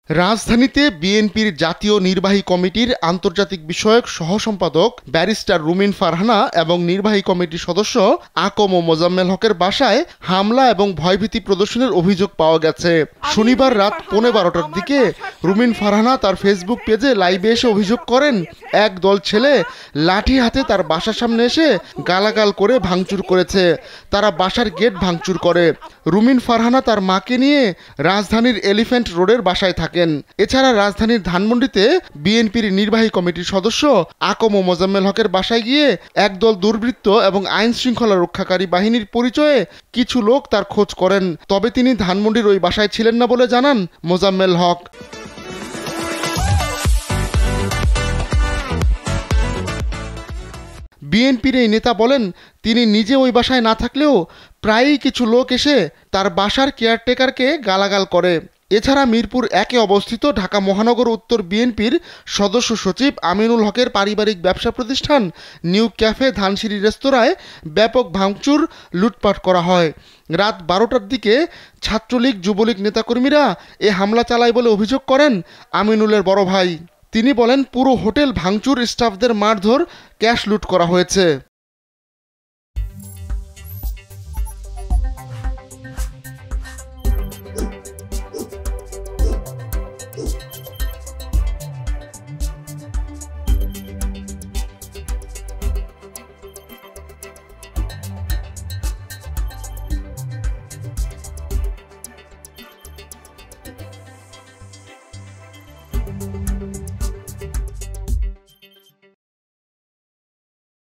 রাজধানীতে বিএনপির জাতীয় নির্বাহী কমিটির আন্তর্জাতিক বিষয়ক সহসম্পাদক ব্যারিস্টার রুমিন ফারহানা এবং নির্বাহী কমিটির সদস্য আকম ও মোজাম্মেল হকের বাসায় হামলা এবং ভয়ভীতি প্রদর্শনের অভিযোগ পাওয়া গেছে। শনিবার রাত 12:15টার দিকে রুমিন ফারহানা তার ফেসবুক পেজে লাইভে এসে অভিযোগ করেন, এক দল ছেলে লাঠি হাতে তার বাসার সামনে এসে গালাগাল করে ভাঙচুর করেছে। তারা বাসার গেট ভাঙচুর করে। রুমিন ফারহানা তার মাকে নিয়ে রাজধানীর এলিফ্যান্ট রোডের বাসায় থাকেন। এছাড়া রাজধানীর ধানমন্ডিতে বিএনপির নির্বাহী কমিটির সদস্য আকম ও মোজাম্মেল হকের বাসায় গিয়ে একদল দুর্বৃত্ত এবং আইন শৃঙ্খলা রক্ষাকারী বাহিনীর পরিচয়ে কিছু লোক তার খোঁজ করেন। তবে তিনি ধানমন্ডির ওই বাসায় ছিলেন না বলে জানান মোজাম্মেল হক। বিএনপির এই নেতা বলেন, তিনি নিজে ওই বাসায় না থাকলেও প্রায়ই কিছু লোক এসে তার বাসার কেয়ারটেকারকে গালাগাল করে। এছাড়া মিরপুর 1-এ অবস্থিত ঢাকা মহানগর উত্তর বিএনপির সদস্য সচিব আমিনুল হকের পারিবারিক ব্যবসা প্রতিষ্ঠান নিউ ক্যাফে ধানসিঁড়ি রেস্তোরাঁয় ব্যাপক ভাঙচুর লুটপাট করা হয়। রাত 12টার দিকে ছাত্রলীগ যুবলীগ নেতাকর্মীরা এ হামলা চালায় বলে অভিযোগ করেন আমিনুলের বড় ভাই। তিনি বলেন, পুরো হোটেল ভাঙচুর, স্টাফদের মারধর, ক্যাশ লুট করা হয়েছে।